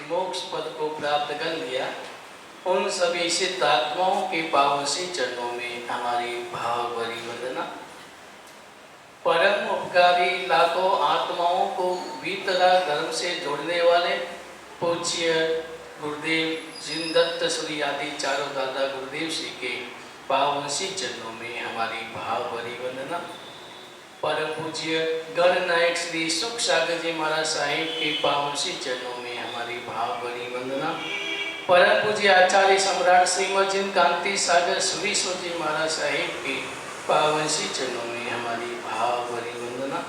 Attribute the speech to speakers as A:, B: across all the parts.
A: मोक्ष पद को प्राप्त कर लिया, उन सभी सिद्ध आत्माओं के पावन सी चरणों में हमारी भाव भरी वंदना। परम उपकारी लाखों आत्माओं को भीतरा धर्म से जोड़ने वाले पूज्य गुरुदेव जिनदत्त सूरी आदि चारों दादा गुरुदेव श्री के पावन सी चरणों में हमारी भाव भरी वंदना। परम पूज्य गणनायक श्री सुख सागर जी महाराज साहिब के पावन सी चरणों में हमारी भाव भरी वंदना। परम पूज्य आचार्य सम्राट श्रीमद जिन कांति सागर सुरीश्वर जी महाराज साहिब के पावन सी चरणों में हमारी भाव भरी वंदना।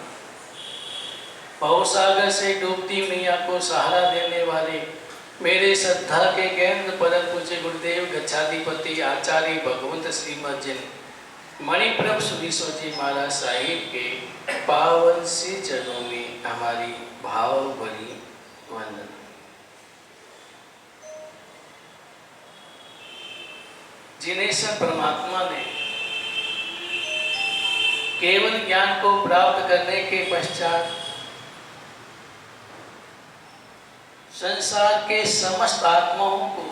A: भवसागर से डूबती मैया को सहारा देने वाले मेरे श्रद्धा के केंद्र परम पूज्य गुरुदेव गच्छाधिपति आचार्य भगवंत श्रीमद जिन मणिप्रभ सुरीश्वर जी महाराज साहिब के पावन से चरणों में हमारी भाव भरी वंदना। जिन्हें सब परमात्मा ने केवल ज्ञान को प्राप्त करने के पश्चात संसार के समस्त आत्माओं को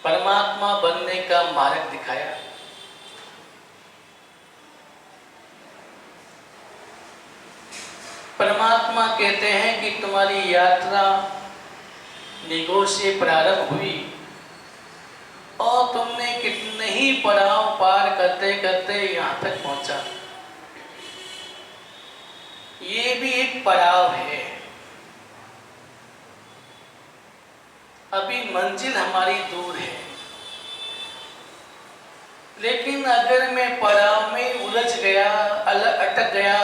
A: परमात्मा बनने का मार्ग दिखाया। परमात्मा कहते हैं कि तुम्हारी यात्रा निगोर से प्रारंभ हुई और तुमने कितने ही पड़ाव पार करते करते यहाँ तक पहुंचा। ये भी एक पड़ाव है। अभी मंजिल हमारी दूर है, लेकिन अगर मैं पड़ाव में उलझ गया, अटक गया,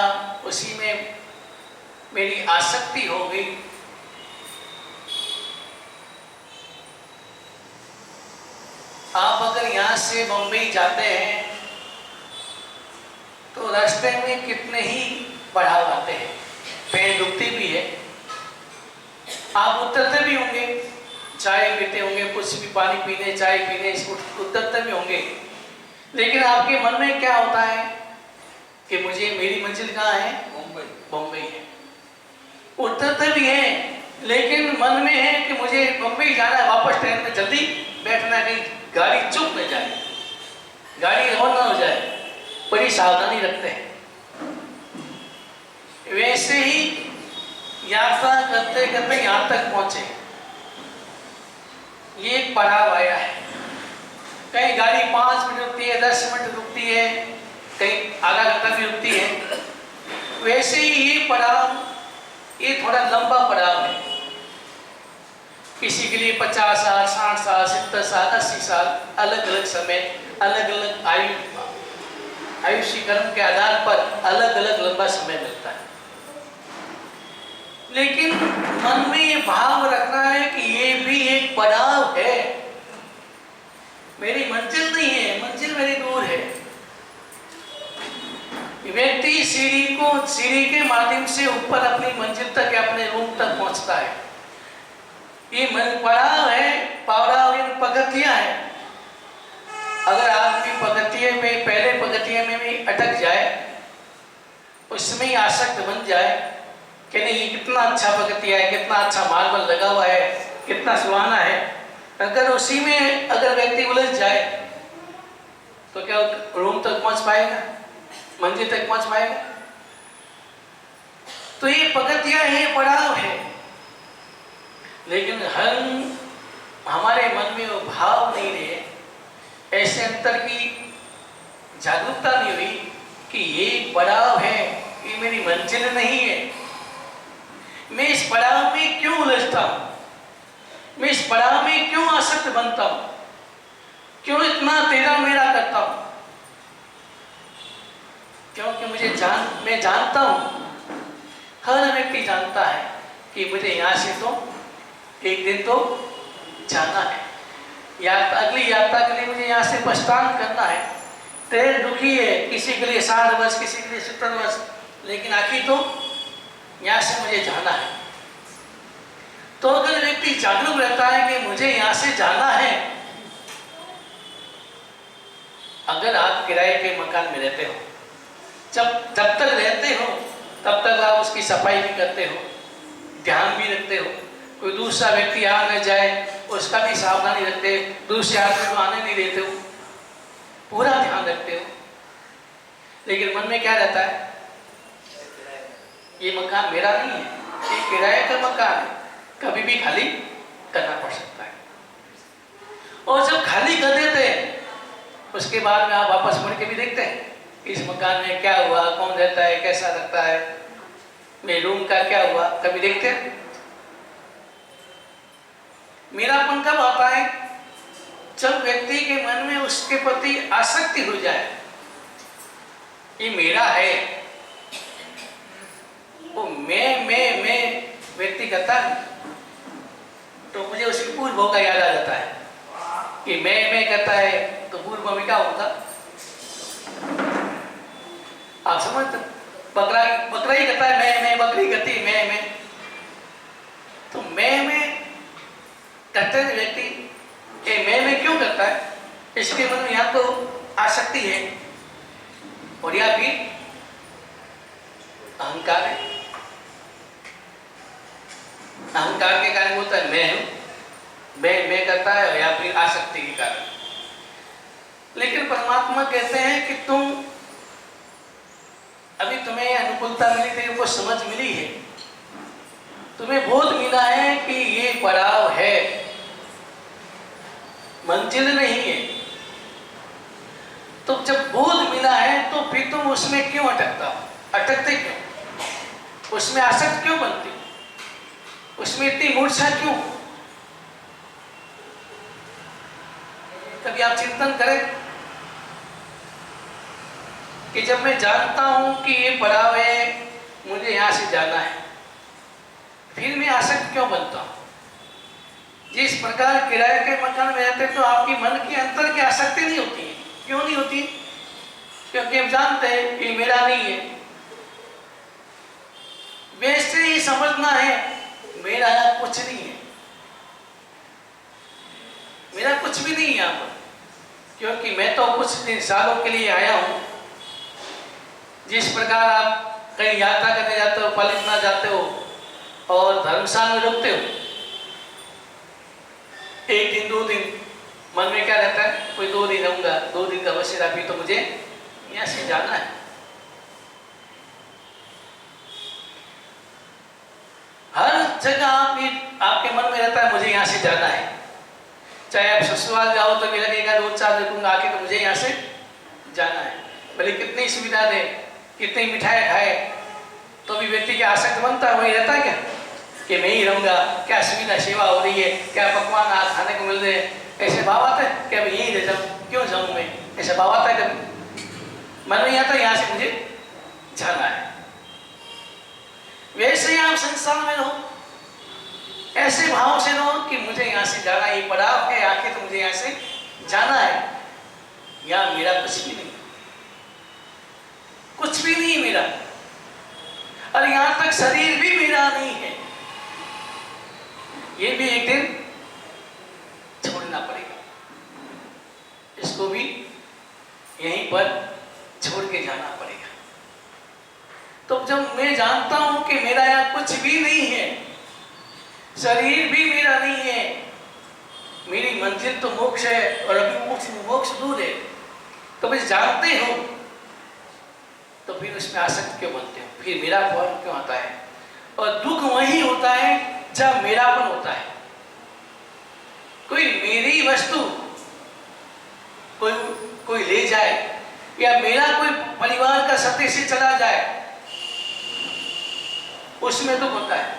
A: उसी में मेरी आसक्ति हो गई, आप अगर यहाँ से बम्बई जाते हैं तो रास्ते में कितने ही पड़ाव आते हैं, पैर डूबती भी है, आप उतरते भी होंगे, चाय पीते होंगे, कुछ भी पानी पीने, चाय पीने उतरते भी होंगे, लेकिन आपके मन में क्या होता है कि मुझे मेरी मंजिल कहाँ है? बम्बई है। उतरते भी हैं, लेकिन मन में है कि मुझे बम्बई जाना है, वापस ट्रेन में जल्दी बैठना है, कहीं गाड़ी चुप न जाए, गाड़ी और ना हो जाए, बड़ी सावधानी रखते हैं। वैसे ही यात्रा करते करते यहाँ तक पहुंचे, ये एक पड़ाव आया है। कहीं गाड़ी 5 मिनट रुकती है, 10 मिनट रुकती है, कहीं आधा घंटा भी रुकती है। वैसे ही ये पड़ाव, ये थोड़ा लंबा पड़ाव है। किसी के लिए 50 साल, 60 साल, 70 साल, 80 साल, अलग अलग समय, अलग अलग आयुष्य कर्म के आधार पर अलग अलग लंबा समय मिलता है। लेकिन मन में ये भाव रखना है कि ये भी एक पड़ाव है, मेरी मंजिल नहीं है, मंजिल मेरी दूर है। व्यक्ति सीढ़ी के माध्यम से ऊपर अपनी मंजिल तक या अपने रूम तक पहुंचता है। ये पड़ाव है, पगथियां है। अगर आदमी पगथिये में, पहले पगथिये में भी अटक जाए, उसमें ही आसक्त बन जाए कि नहीं, ये कितना अच्छा पगथिया है, कितना अच्छा मार्बल लगा हुआ है, कितना सुहाना है, अगर उसी में अगर व्यक्ति उलझ जाए तो क्या रूम तक पहुंच पाएगा, मंजिल तक पहुंच पाएगा? तो ये पगथिया है, पड़ाव है। लेकिन हमारे मन में वो भाव नहीं रहे, ऐसे अंतर की जागरूकता नहीं हुई कि ये पड़ाव है, ये मेरी मंजिल नहीं है। मैं इस पड़ाव में क्यों उलझता हूं? मैं इस पड़ाव में क्यों आसक्त बनता हूं? क्यों इतना तेरा मेरा करता हूं? क्योंकि मैं जानता हूं, हर व्यक्ति जानता है कि मुझे यहाँ से तो एक दिन तो जाना है, अगली यात्रा के लिए मुझे यहाँ से प्रस्थान करना है। ट्रेन रुकी है, किसी के लिए 60 वर्ष, किसी के लिए 70 वर्ष, लेकिन आखिर तो यहाँ से मुझे जाना है। तो अगर व्यक्ति जागरूक रहता है कि मुझे यहाँ से जाना है, अगर आप किराए के मकान में रहते हो, जब तक रहते हो तब तक आप उसकी सफाई भी करते हो, ध्यान भी रखते हो। कोई दूसरा व्यक्ति आ न जाए उसका भी सावधानी रखते, दूसरे आदमी को आने नहीं देते हो, पूरा ध्यान रखते हो। लेकिन मन में क्या रहता है, ये मकान मेरा नहीं है, ये किराए का मकान है, कभी भी खाली करना पड़ सकता है। और जब खाली कर देते हैं उसके बाद में आप वापस मुड़ के भी देखते हैं इस मकान में क्या हुआ, कौन रहता है, कैसा लगता है, मेरे रूम का क्या हुआ, कभी देखते हैं। मेरापन कब आता है, जब व्यक्ति के मन में उसके प्रति आसक्ति हो जाए, ये मेरा है, वो मैं व्यक्ति करता है तो मुझे उसकी पूर्व भोग का याद आ जाता है कि मैं करता है तो पूर्व में क्या होगा आप समझते। बकरा ही करता है मैं, बकरी करती है मैं, तो मैं करते हैं व्यक्ति, ये मैं क्यों करता है, इसके मन में यहाँ तो आसक्ति है और या फिर अहंकार है। अहंकार के कारण होता है मैं करता है या फिर आसक्ति के कारण। लेकिन परमात्मा कहते हैं कि तुम अभी तुम्हें अनुकूलता मिली, तेरे को समझ मिली है, तुम्हें बोध मिला है कि ये पड़ाव है, मंजिल नहीं है। तो जब बोध मिला है तो फिर तुम उसमें क्यों अटकते क्यों, उसमें आसक्त क्यों बनती, उसमें इतनी मूर्छा क्यों। कभी आप चिंतन करें कि जब मैं जानता हूं कि ये पड़ाव है, मुझे यहां से जाना है, फिर मैं आसक्त क्यों बनता हूं। जिस प्रकार किराए के मकान में रहते तो आपकी मन के अंतर की आसक्ति नहीं होती है। क्यों नहीं होती, क्योंकि हम जानते हैं कि मेरा नहीं है। वैसे ही समझना है मेरा कुछ नहीं है, मेरा कुछ भी नहीं है यहाँ पर, क्योंकि मैं तो कुछ दिन सालों के लिए आया हूं। जिस प्रकार आप कहीं यात्रा करने जाते हो, पलितना जाते हो और धर्मशाला में रुकते हो, एक दिन 2 दिन मन में क्या रहता है, कोई 2 दिन रहूंगा, 2 दिन का बसेरा, फिर तो मुझे यहाँ से जाना है। हर जगह आपके मन में रहता है मुझे यहाँ से जाना है। चाहे आप ससुराल जाओ तो भी लगेगा 2-4 रुकूंगा, आके तो मुझे यहाँ से जाना है। भले कितनी सुविधा दे, कितनी मिठाई खाए, तो भी व्यक्ति की आसक्त बनता है, वही रहता है क्या कि मैं ही रहूंगा, क्या सुविधा सेवा हो रही है, क्या पकवान आज खाने को मिल रहे हैं, ऐसे भाव आता है कि मैं यहीं रह जाऊँ, क्यों जाऊँ मैं, ऐसा भाव आता है कभी मन में आता है यहाँ से मुझे जाना है। वैसे ही आप संसार में रहो, ऐसे भाव से रहो कि मुझे यहाँ से जाना, ये पड़ाव है, आके तो मुझे यहाँ से जाना है। यहाँ मेरा कुछ भी नहीं, कुछ भी नहीं मेरा, और यहाँ तक शरीर भी मेरा नहीं है, ये भी एक दिन छोड़ना पड़ेगा, इसको भी यहीं पर छोड़ के जाना पड़ेगा। तो जब मैं जानता हूं कि मेरा यहाँ कुछ भी नहीं है, शरीर भी मेरा नहीं है, मेरी मंजिल तो मोक्ष है और अभी मोक्ष दूर है, तो मैं जानते हो तो फिर उसमें आसक्त क्यों बनते हो, फिर मेरापन क्यों आता है। और दुख वही होता है जब मेरापन होता है। कोई मेरी वस्तु कोई ले जाए या मेरा कोई परिवार का सदस्य चला जाए, उसमें दुख होता है।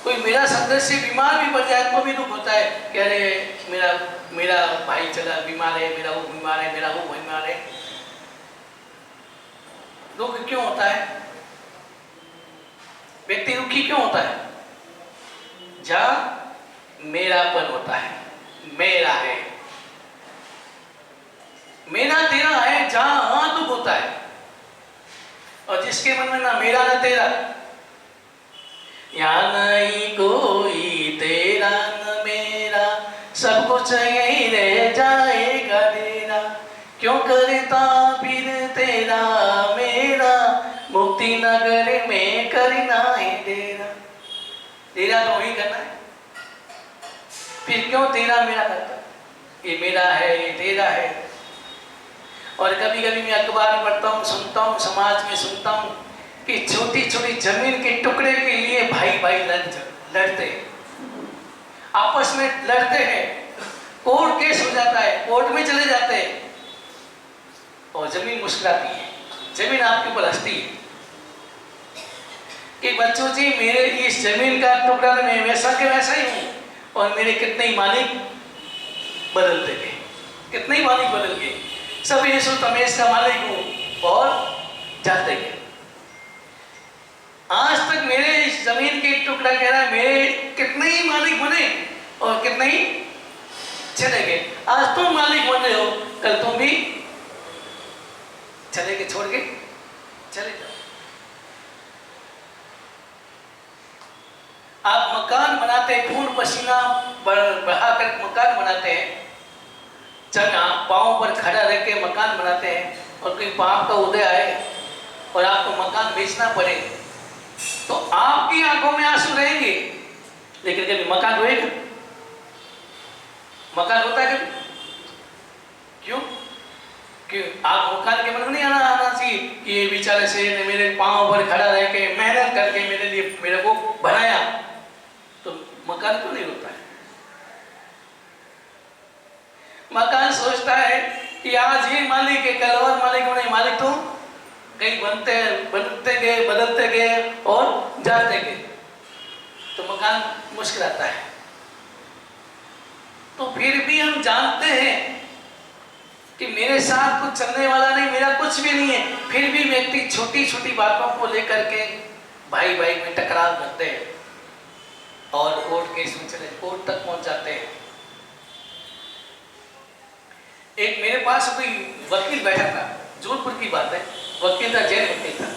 A: कोई मेरा सदस्य बीमार भी पड़ जाए तो भी दुख होता है कि अरे मेरा भाई चला बीमार है, मेरा वो बीमार है, मेरा वो बीमार है। दुख क्यों होता है, व्यक्ति दुखी क्यों होता है, जहां मेरापन होता है, मेरा है, मेरा तेरा है, जहां वहां दुख होता है। और जिसके मन में ना मेरा ना तेरा, यहाँ नहीं कोई तेरा न मेरा, सब कुछ यही रह जाएगा तेरा, क्यों करता फिर तेरा मेरा। मोती नगर में करना है डेरा, डेरा तो वही करना है, फिर क्यों तेरा मेरा करता, ये मेरा है ये तेरा है। और कभी कभी मैं अखबार पढ़ता हूँ, सुनता हूँ, समाज में सुनता हूँ कि छोटी छोटी जमीन के टुकड़े के लिए भाई भाई लड़ते हैं, आपस में लड़ते हैं, कोर्ट केस हो जाता है, कोर्ट में चले जाते हैं और जमीन मुस्कुराती है, जमीन आपके ऊपर हंसती है कि बच्चों जी मेरे इस जमीन का टुकड़ा मैं वैसा के वैसा ही हूँ, और मेरे कितने ही मालिक बदलते गए, कितने ही मालिक बदल गए, सब ये सोचता मैं इसका मालिक हूँ और जाते गए। आज तक मेरे इस जमीन के टुकड़ा कह रहा है मेरे कितने ही मालिक बने और कितने ही चले गए। आज तुम मालिक बन रहे हो, कल तुम भी चले के छोड़ के चले जाओ। आप मकान बनाते हैं, खून पसीना बहाकर मकान बनाते हैं, जगह पांव पर खड़ा रह के मकान बनाते हैं, और कोई पाप का उदय आए और आपको मकान बेचना पड़े तो आपकी आंखों में आंसू रहेंगे, लेकिन कभी मकान रोएगा? मकान होता है कभी? क्यों? कि आप मकान के मन में नहीं आना चाहिए कि ये बेचारे से ने मेरे पांव पर खड़ा रह के मेहनत करके मेरे लिए मेरे को बनाया, तो मकान क्यों नहीं रोता है? मकान सोचता है कि आज ये मालिक है, कल और मालिक होने, मालिक तो कहीं बनते गए, बदलते गए और जाते गए, तो मकान मुस्कुराता है। तो फिर भी हम जानते हैं कि मेरे साथ कुछ चलने वाला नहीं, मेरा कुछ भी नहीं है, फिर भी व्यक्ति छोटी छोटी बातों को लेकर के भाई भाई में टकराव करते हैं और कोर्ट केस में चले, कोर्ट तक पहुंच जाते हैं। एक मेरे पास कोई वकील बैठा था, जोधपुर की बात है, वकील था, जैन वकील था,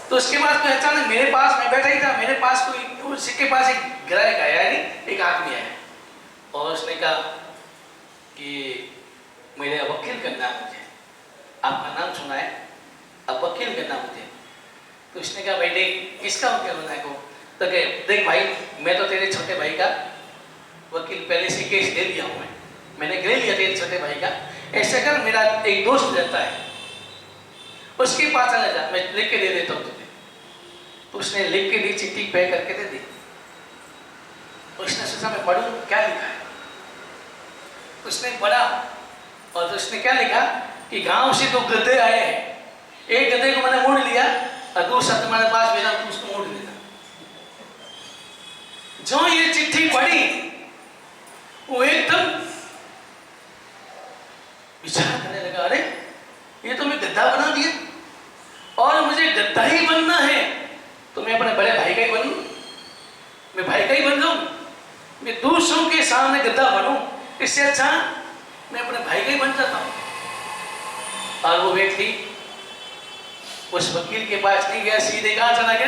A: तो उसके बाद कोई अचानक मेरे पास, मैं बैठा ही था, मेरे पास कोई उसी के पास एक ग्राहक आया, एक आदमी आया और उसने कहा कि मेरे वकील करना है मुझे, आपका नाम सुना है, अब वकील करना मुझे। तो उसने कहा भाई देख किसका वकील होना है को? तो कहे देख भाई मैं तो तेरे छोटे भाई का वकील पहले से केस दे दिया हूँ, मैंने ले लिया तेरे छोटे भाई का, ऐसे कर मेरा एक दोस्त रहता है उसके पास चला जा, मैं लिख के दे देता हूँ तुझे। तो उसने लिख के दी, चिट्ठी पैक करके दे दी। उसने सोचा मैं पढ़ूं क्या लिखा है, उसने पढ़ा और उसने क्या लिखा कि गांव से 2 गधे आए हैं, एक गधे को मैंने मोड़ लिया और दूसरा तुम्हारे पास भेजा, उसको मोड़ लिया। जो ये चिट्ठी पढ़ी वो एकदम विचार करने लगा, अरे ये तो मैं गद्दा बना दिया और मुझे गद्दा ही बनना है, तो मैं अपने बड़े भाई का ही बनूं, मैं भाई का ही बन जाऊं, मैं दूसरों के सामने गद्दा बनूं, इससे अच्छा मैं अपने भाई का ही बन जाता हूं। और वो व्यक्ति उस वकील के पास नहीं गया, सीधे कहां चला गया?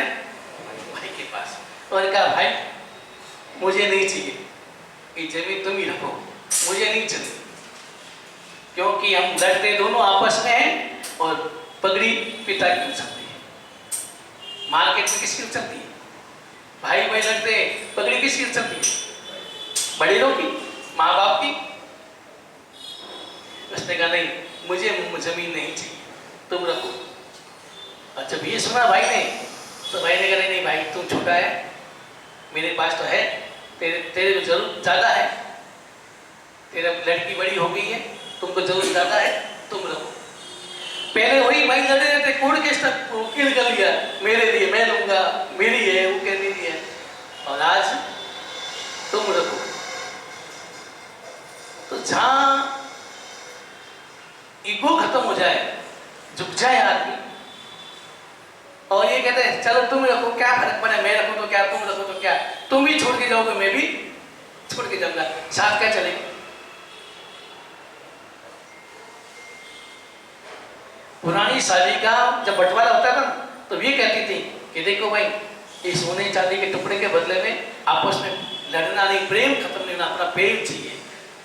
A: भाई के पास, और कहा भाई मुझे नहीं चाहिए ये जमीन, तुम ही रखो, मुझे नहीं चाहिए, क्योंकि हम लड़ते दोनों आपस में हैं और पगड़ी पिता की चलती है। मार्केट में किसकी चलती है? भाई भाई लड़ते हैं, पगड़ी किसकी चलती है? बड़े लोग की, माँ बाप की। उसने कहा नहीं मुझे जमीन नहीं चाहिए, तुम रखो। और जब ये सुना भाई ने, तो भाई ने कहा नहीं भाई तुम छोटा है, मेरे पास तो है, तेरे को जरूरत ज्यादा है, तेरा लड़की बड़ी हो गई है, तुमको जरूरत ज्यादा है, तुम रखो। पहले वही भाई लड़े रहते, कोर्ट केस तक वकील कर लिया, मेरे लिए मैं लूंगा, मेरी है, वो कह मेरी है, और आज तुम रखो। तो जहां ईगो खत्म हो जाए, झुक जाए आदमी, और ये कहते हैं चलो तुम रखो, क्या फर्क पड़ा, मैं रखूं तो क्या, तुम रखो तो क्या, तुम भी छोड़ के जाओगे मैं भी छोड़ के जाऊंगा, साथ क्या चलेगा? पुरानी शादी का जब बंटवारा होता था तो ये कहती थी कि देखो भाई ये सोने चांदी के टुकड़े के बदले में आपस में लड़ना नहीं, प्रेम खत्म नहीं होना, अपना प्रेम चाहिए,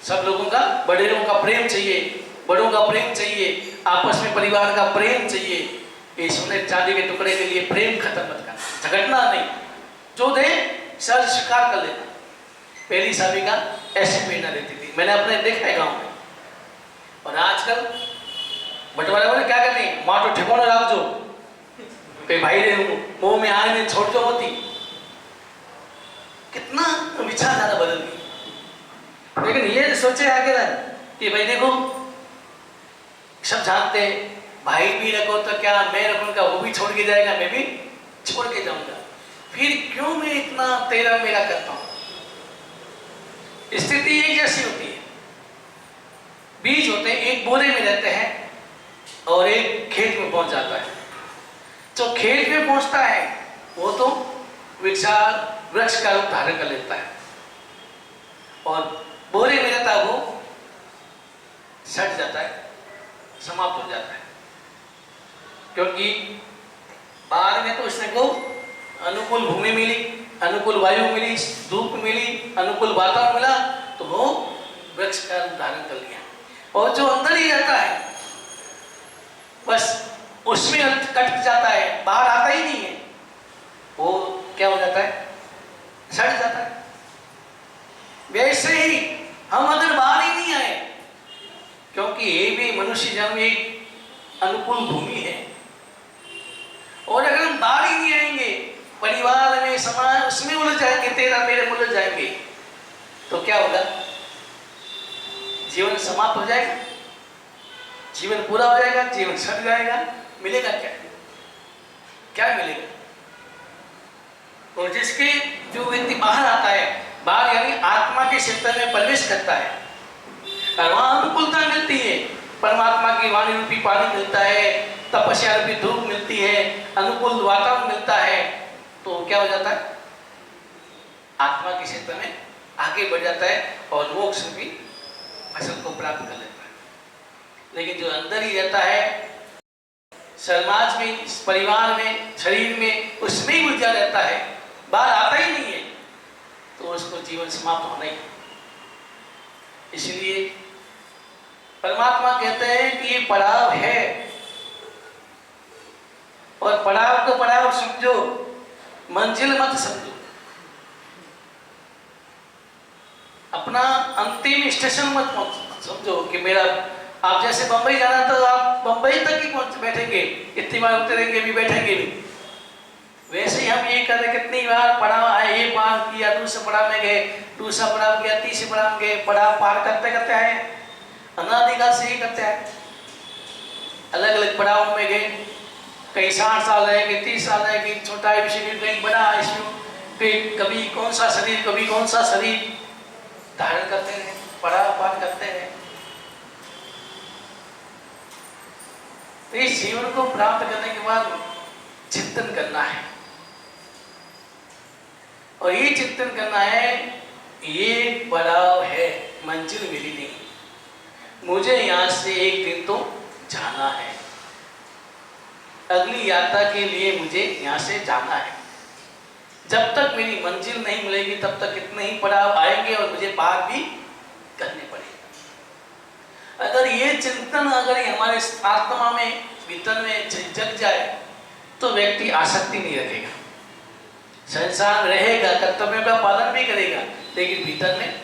A: सब लोगों का, बड़े लोगों का प्रेम चाहिए, बड़ों का प्रेम चाहिए, आपस में परिवार का प्रेम चाहिए, ये सोने चांदी के टुकड़े के लिए प्रेम खत्म मत करना, झगड़ना नहीं, जो दे सहज स्वीकार कर लेना। पहली शादी का ऐसी प्रेरणा देती थी, मैंने अपने देखा है गांव में। और आजकल बंटवारे वाले क्या कहते हैं, माँ तो ठिकाने रख दो, भाई रे मुंह में आए नहीं छोड़ दो होती। कितना विचारधारा बदल गई। लेकिन ये सोचे आगे ना कि भाई देखो सब जानते हैं, भाई भी रखो तो क्या, मैं रखूंगा वो भी छोड़ के जाएगा, मैं भी छोड़ के जाऊंगा, फिर क्यों मैं इतना तेरा मेरा करता हूं। स्थिति एक जैसी होती है। बीज होते हैं, एक बोरे में रहते हैं और एक खेत में पहुंच जाता है। जो खेत में पहुंचता है वो तो विशाल वृक्ष का रूप धारण कर लेता है, और बोरे में रहता है वो सड़ जाता है, समाप्त हो जाता है। क्योंकि बाहर में तो इसने को अनुकूल भूमि मिली, अनुकूल वायु मिली, धूप मिली, अनुकूल वातावरण मिला, तो वो वृक्ष का रूप धारण कर लिया। और जो अंदर ही रहता है बस उसमें कट जाता है, बाहर आता ही नहीं है, वो क्या हो जाता है, सड़ जाता है। वैसे ही हम अगर बाहर ही नहीं आए, क्योंकि ये भी मनुष्य जन्म एक अनुकूल भूमि है, और अगर हम बाहर ही नहीं आएंगे, परिवार में समाज उसमें उलझ जाएंगे, तेरा मेरे उलझ जाएंगे, तो क्या होगा, जीवन समाप्त हो जाएगा, जीवन पूरा हो जाएगा, जीवन सड़ जाएगा, मिलेगा क्या, क्या मिलेगा। और जिसके जो व्यक्ति बाहर आता है, बाहर यानी आत्मा के क्षेत्र में प्रवेश करता है, और वहां अनुकूलता मिलती है, परमात्मा की वाणी रूपी पानी मिलता है, तपस्या रूपी धूप मिलती है, अनुकूल वातावरण मिलता है, तो क्या हो जाता है, आत्मा के क्षेत्र में आगे बढ़ जाता है और मोक्ष रूपी फसल को प्राप्त कर लेता है। लेकिन जो अंदर ही रहता है, समाज में, परिवार में, शरीर में, उसमें ही उलझा रहता है, बाहर आता ही नहीं है, तो उसको जीवन समाप्त होना ही। इसलिए परमात्मा कहते हैं कि ये पड़ाव है, और पड़ाव को पड़ाव समझो, मंजिल मत समझो। अपना अंतिम स्टेशन मत समझो कि मेरा, आप जैसे बंबई जाना तो आप बंबई तक ही बैठेंगे, इतनी बार उतरेंगे भी, बैठेंगे भी। वैसे ही हम ये कर रहे, कितनी बार पड़ाव आए, ये पार किया, दूसरे पड़ाव में गए, दूसरा पड़ाव किया, तीसरे पड़ाव में गए, पड़ाव पार करते करते आए, अनादिकाल से ही करते आए, अलग अलग पड़ाव में गए, कहीं 60 साल रहेंगे, 30 साल रहेंगे, छोटा आयुष्य, कहीं बड़ा आयुष्य, कभी कौन सा शरीर, कभी कौन सा शरीर धारण करते हैं, पड़ाव पार करते हैं। तो इस जीवन को प्राप्त करने के बाद चिंतन करना है, और ये चिंतन करना है, ये पड़ाव है, मंजिल मिली नहीं, मुझे यहां से एक दिन तो जाना है, अगली यात्रा के लिए मुझे यहां से जाना है। जब तक मेरी मंजिल नहीं मिलेगी तब तक कितने ही पड़ाव आएंगे और मुझे पार भी करने पड़ेगा। अगर ये चिंतन अगर हमारे आत्मा में, भीतर में जग जाए, तो व्यक्ति आसक्ति नहीं रखेगा, संसार रहेगा, कर्तव्यों का पालन भी करेगा, लेकिन भीतर में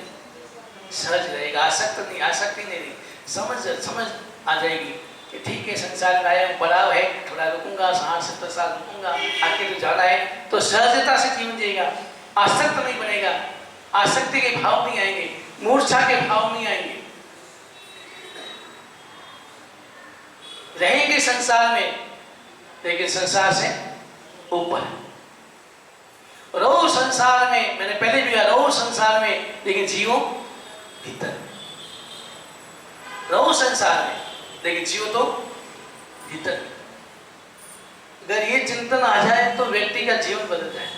A: सहज रहेगा, आसक्ति नहीं, समझ आ जाएगी कि ठीक है, संसार में आया हूं, पड़ाव है, थोड़ा रुकूंगा, 60-70 साल रुकूंगा, आगे तो जाना है, तो सहजता से जीवन जिएगा, आसक्त नहीं बनेगा, आसक्ति के भाव नहीं आएंगे, मूर्छा के भाव नहीं आएंगे। रहेंगे संसार में, लेकिन संसार से ऊपर रहो, संसार में, मैंने पहले भी कहा, रहो संसार में, लेकिन जियो भीतर, रहो संसार में, लेकिन जियो तो भीतर। अगर ये चिंतन आ जाए तो व्यक्ति का जीवन बदल जाए।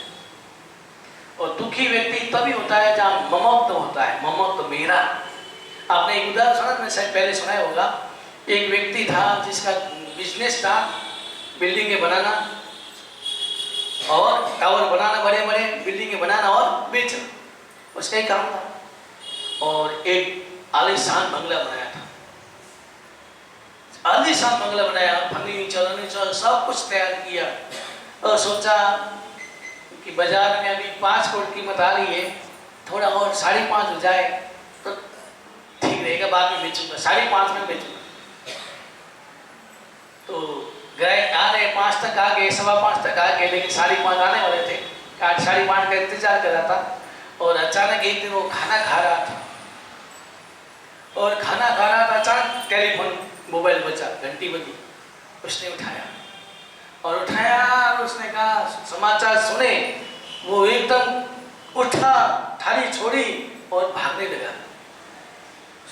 A: और दुखी व्यक्ति तभी होता है जहां ममत्व होता है, ममत्व मेरा। आपने एक उदाहरण सुना, मैंने शायद पहले सुनाया होगा, एक व्यक्ति था जिसका बिजनेस था बिल्डिंगें बनाना और टावर बनाना, बड़े बड़े बिल्डिंगें बनाना और बेचना, उसका ही काम था। और एक आलीशान बंगला बनाया था, आलीशान बंगला बनाया, फर्नीचर सब कुछ तैयार किया और सोचा कि बाजार में अभी 5 करोड़ कीमत आ रही है, थोड़ा और 5.5 हो जाए तो ठीक रहेगा, बाद में बेचूंगा, 5.5 में बेचूंगा। तो गए, आ रहे 5 तक आ गए, 5.15 तक आ गए, लेकिन 5.5 आने वाले थे। 5.5 का इंतजार कर रहा था और अचानक एक दिन वो खाना खा रहा था और खाना खा रहा था, अचानक टेलीफोन मोबाइल बजा, घंटी बजी। उसने उठाया और उसने कहा समाचार सुने। वो एकदम उठा, थाली छोड़ी और भागने लगा।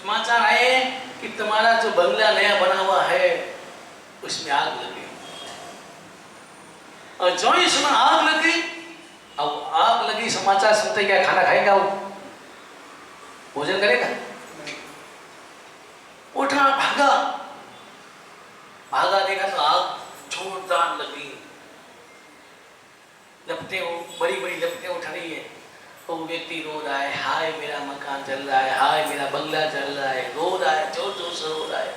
A: समाचार आए कि तुम्हारा जो बंगला नया बना हुआ है उसमें आग लगी। और जो ही सुना आग लगी, अब आग लगी, समाचार सुनते क्या खाना खाएगा वो, भोजन करेगा? उठा, भागा, देखा तो आग जोरदार लगी, लपटें, बड़ी लपटें उठ रही है। तो वो व्यक्ति रो रहा है, हाय मेरा मकान जल रहा है, हाय मेरा बंगला जल रहा है, रो रहा है, जोर जोर से रो रहा है,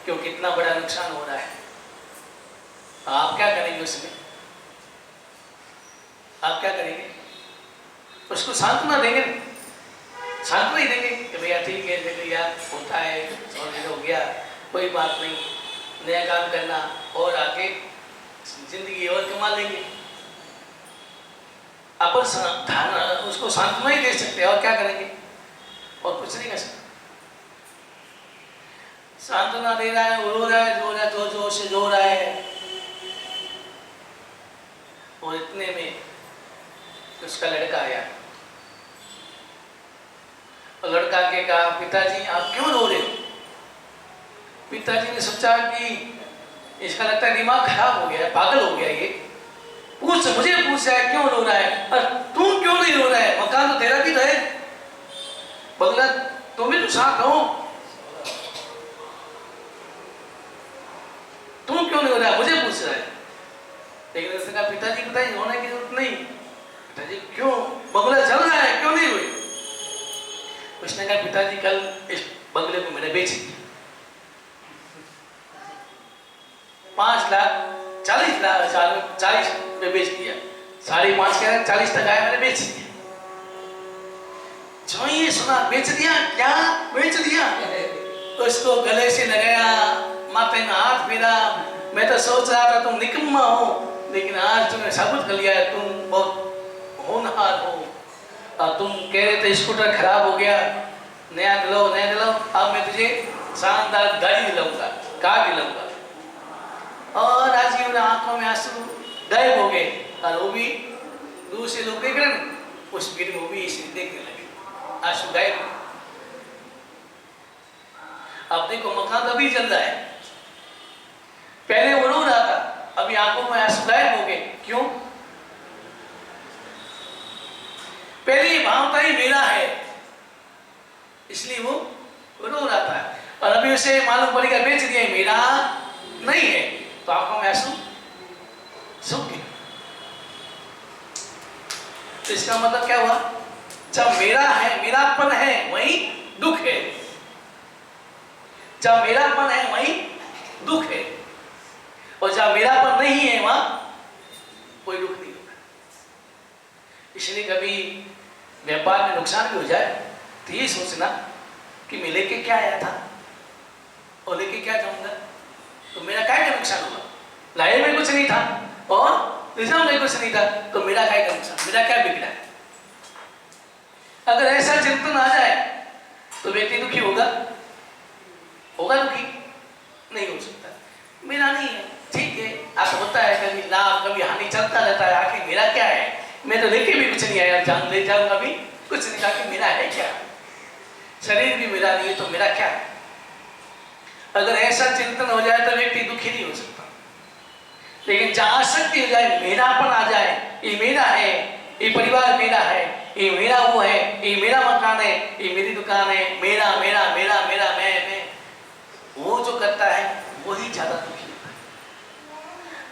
A: क्यों कितना बड़ा नुकसान हो रहा है। आप क्या करेंगे उसमें? आप क्या करेंगे? उसको सांत्वना देंगे? सांत्वना ही देंगे कि भैया ठीक है, देखो यार होता है, हो गया, कोई बात नहीं, नया काम करना और आगे जिंदगी और कमा लेंगे। अपन उसको सांत्वना ही दे सकते हैं, और क्या करेंगे? और कुछ नहीं कर सकते। सांत्वना दे रहा है, रो रहा है, जोर से रो रहा है। और इतने में उसका लड़का आया और लड़का के कहा, पिताजी आप क्यों रो रहे हो? पिताजी ने सोचा कि इसका लगता है दिमाग खराब हो गया है, पागल हो गया ये, मुझे पूछ रहा है क्यों रो रहा है, और तुम क्यों नहीं रो रहा है? मकान तो तेरा भी तो है, बंगला तुम भी तो साथ हो, तुम क्यों नहीं रो रहा है? मुझे पूछ रहा है। लेकिन उसने कहा, पिताजी रोने की जरूरत नहीं। पिताजी क्यों, बंगला जल रहा है, क्यों नहीं रोई? उसने कहा, पिताजी कल इस बंगले को मैंने बेच दिया, 5,40,000 में बेच दिया। 5.5 कह रहे, 40 तक आया, मैंने बेच दिया। जो ये सुना, बेच दिया, क्या बेच दिया? तो इसको गले से लगाया, माथे में हाथ फेरा। मैं तो सोच रहा था तुम निकम्मा हो, लेकिन आज तुमने साबित कर लिया है तुम बहुत होनहार हो। और तुम कह रहे थे स्कूटर खराब हो गया, नया दिलाओ, अब मैं तुझे शानदार गाड़ी दिलाऊंगा, कार दिलाऊंगा। और राजीव आंखों में आंसू गायब हो गए, और वो भी दूर से लोग देख रहे हैं, उस भीड़ में वो भी इसे देखने लगे, आंसू गायब। अब देखो मकान अभी चल रहा है, पहले वो रो रहा था, अभी आंखों में आंसू गायब हो गए। क्यों? पहले ये भाव था ही मेरा है, इसलिए वो रो रहा था, और अभी उसे मालूम पड़ेगा बेच दिया, मेरा नहीं है, तो आंखों में आंसू सूख गए। तो इसका मतलब क्या हुआ? जब मेरा है, मेरापन है, वहीं दुख है। जब मेरापन है वहीं दुख है, और जब मेरापन नहीं है वहां कोई दुख नहीं होगा। इसलिए कभी व्यापार में नुकसान भी हो जाए तो ये सोचना कि मैं लेके क्या आया था और लेके क्या जाऊंगा, तो मेरा क्या नुकसान हुआ? लाए में कुछ नहीं था और रिजर्व में कुछ नहीं था, तो मेरा क्या नुकसान, मेरा क्या बिगड़ा? अगर ऐसा चिंतन आ जाए तो व्यक्ति दुखी होगा दुखी नहीं हो सकता। मेरा नहीं है, ठीक है, आप होता है कभी लाभ कभी हानि चलता रहता है, आखिर मेरा क्या है? मैं तो लेके भी कुछ नहीं आया, जान ले जाऊंगा भी कुछ नहीं, आखिर मेरा है क्या? शरीर भी मेरा नहीं है, तो मेरा क्या है? अगर ऐसा चिंतन हो जाए तो व्यक्ति दुखी नहीं हो सकता। लेकिन जहां आसक्ति हो जाए, मेरापन आ जाए, ये मेरा है, ये परिवार मेरा है, ये मेरा वो है, ये मेरा मकान है, ये मेरी दुकान है, मेरा मेरा मेरा मेरा मैं, वो जो करता है वही ज्यादा दुखी होता है।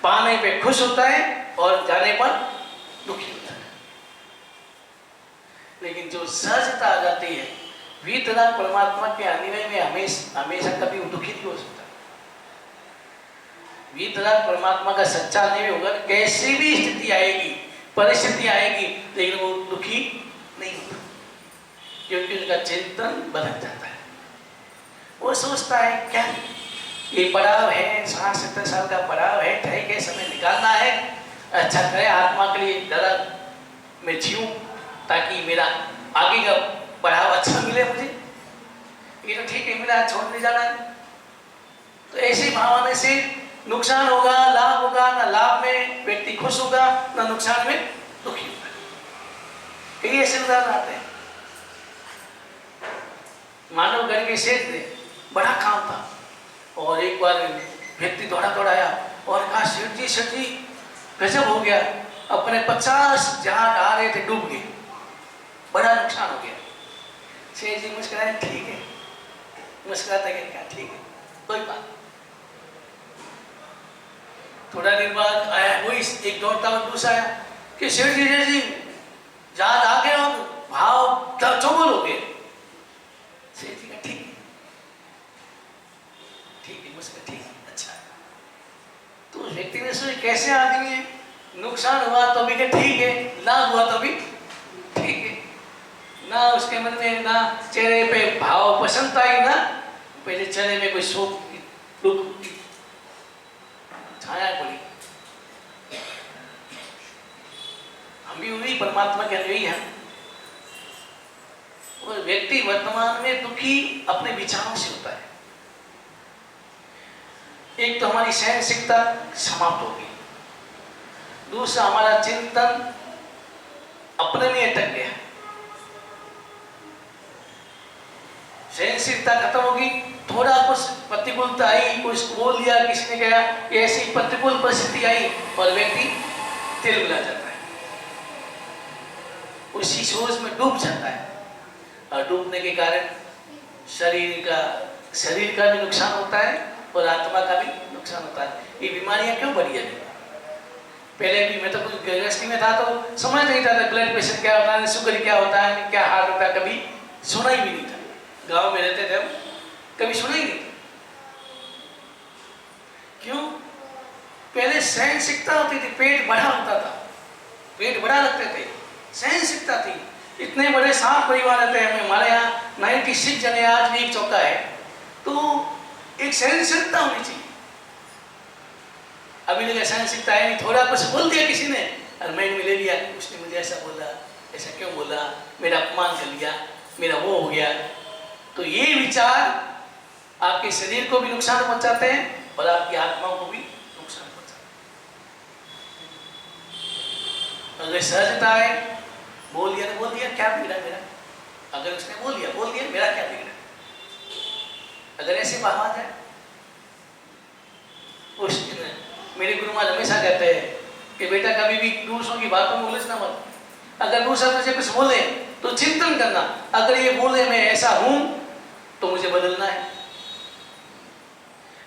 A: पाने पे खुश होता है और जाने पर दुखी होता है। लेकिन जो सहजता आ जाती है, वितरा परमात्मा के अन्वय में हमेशा कभी दुखी नहीं हो सकता। वीतराग परमात्मा का सच्चा नहीं होगा, कैसी भी स्थिति आएगी, परिस्थिति आएगी, लेकिन वो दुखी नहीं होता, क्योंकि उनका चिंतन बदल जाता है। वो सोचता है क्या ये पड़ाव है, 60-70 साल का पड़ाव है, ठहर के समय निकालना है, अच्छा करे आत्मा के लिए ज़रा मैं जीऊँ ताकि मेरा आगे का पड़ाव अच्छा मिले मुझे, ये तो ठीक है मेरा छोड़ नहीं जाना है। तो ऐसी भावना से नुकसान होगा, लाभ होगा, ना लाभ में व्यक्ति खुश होगा, ना नुकसान में दुखी होगा। कई ऐसे उदाहरण आते हैं। मानवगढ़ के सेठ ने बड़ा काम था और एक बार व्यक्ति दौड़ा आया और कहा सेठ जी गजब हो गया, अपने 50 जहाज आ रहे थे डूब गए, बड़ा नुकसान हो गया। सेठ जी मुस्कुराए, ठीक है, मुस्कुराते क्या ठीक है, कोई बात। थोड़ा देर बाद आया वही एक दौड़ता हुआ दूसरा आया कि सेठ जी जहाज आ गए और भाव चौगुल हो गए। सेठ जी का ठीक है, मुस्कुरा ठीक है, अच्छा। तो उस व्यक्ति ने सोचा कैसे आदमी है, नुकसान हुआ तो भी ठीक है, लाभ हुआ तो भी ठीक है, ना उसके मन में ना चेहरे पे भाव पसंद आई, ना पहले चेहरे में कोई शोक दुख की छाया पड़ी। हम भी वही परमात्मा के अनुयायी हैं। और व्यक्ति वर्तमान में दुखी अपने विचारों से होता है। एक तो हमारी सहनशीलता समाप्त होगी, दूसरा हमारा चिंतन अपने में अटक गया, सहनशीलता खत्म होगी, थोड़ा कुछ प्रतिकूलता आई, कुछ बोल दिया किसी ने, कहा ऐसी प्रतिकूल परिस्थिति आई और व्यक्ति तिलमिला जाता है, उसी सोच में डूब जाता है। और डूबने के कारण शरीर का भी नुकसान होता है और आत्मा का भी नुकसान होता है। ये बीमारियां क्यों बढ़ी है? पहले भी मैं तो कुछ गृहस्थी में था तो समझ नहीं था ब्लड प्रेशर क्या होता है, शुगर क्या होता है, क्या हार्ट होता है, कभी सुना ही भी नहीं था। गांव में रहते थे हम, कभी सुना ही नहीं था। क्यों? पहले सहनशीलता होती थी, पेट बड़ा होता था, पेट बड़ा रखते थे, सहनशीलता थी। इतने बड़े 7 परिवार रहते हैं हमारे यहाँ, 96 जने, आज भी एक चौका है, तो एक सहनशीलता होनी चाहिए। अभी लगे सहनशीलता है नहीं, थोड़ा कुछ बोल दिया किसी ने और मैंने ले लिया, उसने मुझे ऐसा बोला, ऐसा क्यों बोला, मेरा अपमान कर लिया, मेरा वो हो गया। तो ये विचार आपके शरीर को भी नुकसान पहुंचाते हैं और आपकी आत्मा को भी नुकसान पहुंचाते हैं। अगर सहजता है, बोल दिया तो बोल दिया, क्या बिगड़ा मेरा? अगर उसने बोल दिया मेरा क्या बिगड़ा? अगर ऐसी बात है, उस मेरे गुरु महाराज हमेशा कहते हैं कि बेटा कभी भी दूसरों की बातों में उलझना मत। अगर दूसरा तुझे कुछ बोले तो चिंतन करना, अगर ये बोले मैं ऐसा हूं तो मुझे बदलना है,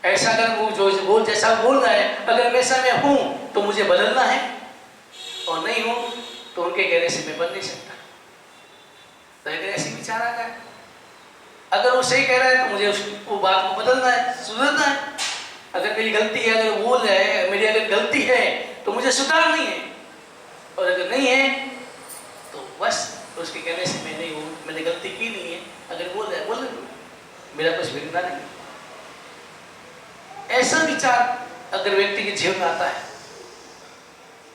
A: ऐसा अगर वो जो बोल जैसा बोल रहा है, अगर वैसा मैं हूं तो मुझे बदलना है, और नहीं हूं तो उनके कहने से मैं बन नहीं सकता। तो अगर ऐसी विचार आ गया, अगर वो सही कह रहा है तो मुझे वो बात को बदलना है, सुधरना है। अगर मेरी गलती है, अगर बोल रहा है मेरी अगर गलती है तो मुझे सुधारनी है, और अगर नहीं है तो बस उसके कहने से मैं नहीं हूँ, मैंने गलती की नहीं है। अगर बोल रहा है बोल रहे, मेरा कुछ बिगड़ना नहीं। ऐसा विचार अगर व्यक्ति के जीवन में आता है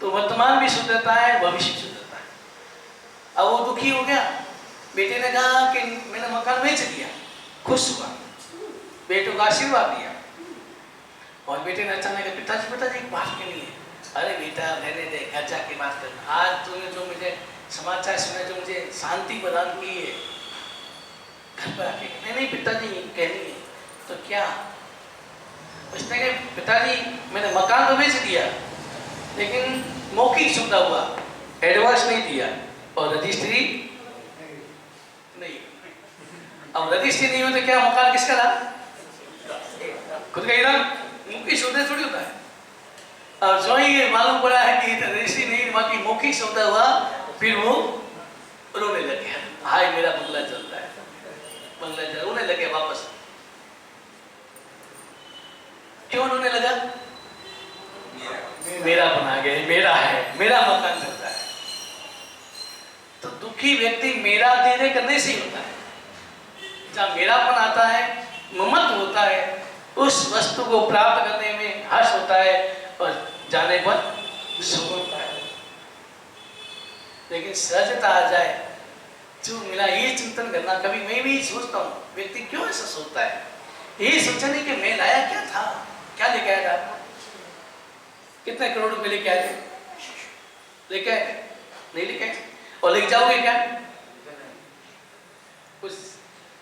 A: तो वर्तमान भी सुधरता है, भविष्य सुधरता है। अब वो दुखी हो गया, बेटे ने कहा कि मैंने मकान बेच दिया, खुश हुआ, बेटों का आशीर्वाद दिया, और बेटे ने अचानक पिताजी एक बात के लिए, अरे बेटा रहने दे, घर जाके बात करना। आज तूने जो मुझे समाचार सुना, जो मुझे शांति प्रदान की है, घर पर आके नहीं पिताजी कहनी है तो क्या? उसने कहा पिताजी मैंने मकान तो बेच दिया, लेकिन मौखिक सुविधा हुआ, एडवांस नहीं दिया, और रजिस्ट्री नहीं। अब रजिस्ट्री नहीं हो तो क्या मकान किसका था? खुद का ही था, मौखिक सौदा थोड़ी होता है। अब जो ही मालूम पड़ा है कि रजिस्ट्री नहीं, बाकी मौखिक सौदा हुआ, फिर वो रोने लग गया, हाय मेरा बंगला चल रहा है, बंगला चल, रोने लगे वापस। क्यों रोने लगा? मेरा बना गया, मेरा है, मेरा मकान चलता है। तो दुखी व्यक्ति मेरा देने करने से ही होता है। जहाँ मेरापन आता है, ममत्व होता है, उस वस्तु को प्राप्त करने में हर्ष होता है और जाने पर सुख होता है। लेकिन सहजता आ जाए, जो मिला ये चिंतन करना। कभी मैं भी सोचता हूँ, व्यक्ति क्यों ऐसा सोचता है? ये सोचने कि मैं लाया क्या था, क्या लेके आया था, कितने करोड़ रुपए लेके आए, लेके आए नहीं लेके आए, और लेके जाओगे क्या? कुछ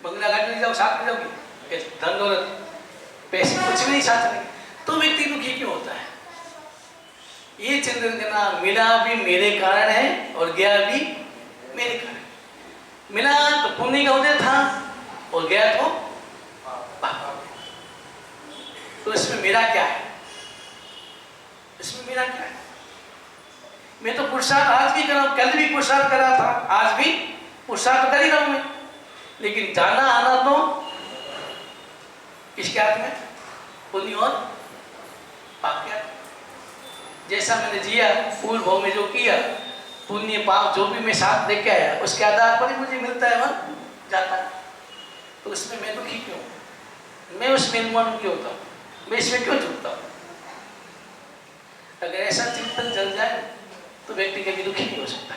A: बंगला घाट ले जाओ, साथ में जाओगे, धन दौलत पैसे कुछ भी नहीं साथ रहेंगे, तो व्यक्ति दुखी क्यों होता है? ये चिंतन करना, मिला भी मेरे कारण है और गया भी मेरे कारण। मिला तो पुण्य का उदय था और गया तो पाप। तो इसमें मेरा क्या है? इसमें मेरा क्या है? मैं तो पुरुषार्थ आज भी कर रहा हूं, कल भी पुरुषार्थ कर रहा था, आज भी पुरुषार्थ कर ही रहा हूं मैं। लेकिन जाना आना तो किसके हाथ में? पुण्य और पाप के हाथ में। जैसा मैंने जिया, पूर्व भाव में जो किया, पुण्य पाप जो भी मैं साथ लेके आया, उसके आधार पर ही मुझे मिलता है, वह जाता है। तो उसमें मैं दुखी क्यों? मैं उसमें मन क्यों होता हूँ? मैं इसमें क्यों जुटता हूँ? अगर ऐसा चिंतन चल जाए तो व्यक्ति कभी दुखी नहीं हो सकता।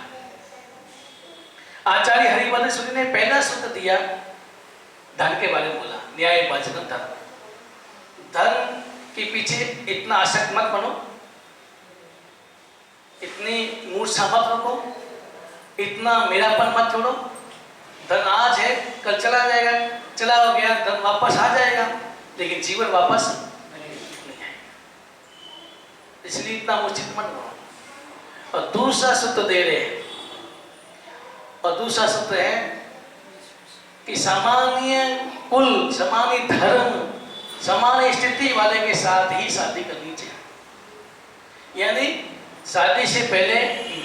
A: आचार्य हरिवंश सूरी ने पहला सूत्र दिया, धन के बारे में बोला, न्याय वाचन धर्म। धर्म के पीछे इतना आसक्त मत बनो, इतनी मूर्छा मत रखो, इतना मेरापन मत छोड़ो। धन आज है, कल चला जाएगा, चला हो गया, धन वापस आ जाएगा, लेकिन जीवन वापस नहीं आएगा। इसलिए इतना मूर्छित मत बनो। और दूसरा सूत्र दे रहे हैं, और दूसरा सूत्र है कि सामान्य कुल, सामान्य धर्म, सामान्य स्थिति वाले के साथ ही शादी करनी चाहिए। यानी शादी से पहले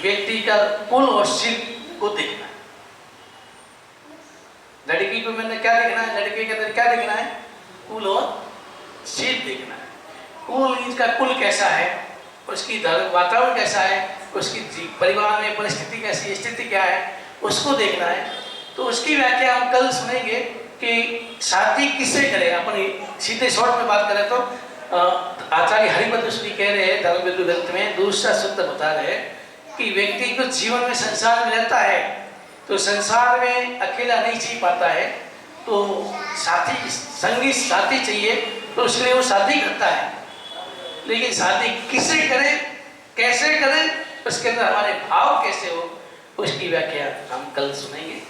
A: व्यक्ति का कुल और शील को देखना है। लड़की को मैंने क्या देखना है? लड़के के अंदर क्या देखना है? कुल और शील देखना है। कुल, इसका कुल कैसा है, उसकी धर्म वातावरण कैसा है, उसकी परिवार में परिस्थिति कैसी, स्थिति क्या है, उसको देखना है। तो उसकी व्याख्या हम कल सुनेंगे कि शादी किससे करें। अपन सीधे शॉर्ट में बात करें तो आचार्य हरिवंश सूरी कह रहे हैं धर्म बिंदु ग्रंथ में दूसरा सूत्र बता रहे हैं कि व्यक्ति को जीवन में संसार में रहता है तो संसार में अकेला नहीं जी पाता है, तो साथी, संगी साथी चाहिए, तो उसके लिए वो शादी करता है। लेकिन शादी किससे करें, कैसे करें, उसके अंदर हमारे भाव कैसे हो, उसकी व्याख्या हम कल सुनेंगे।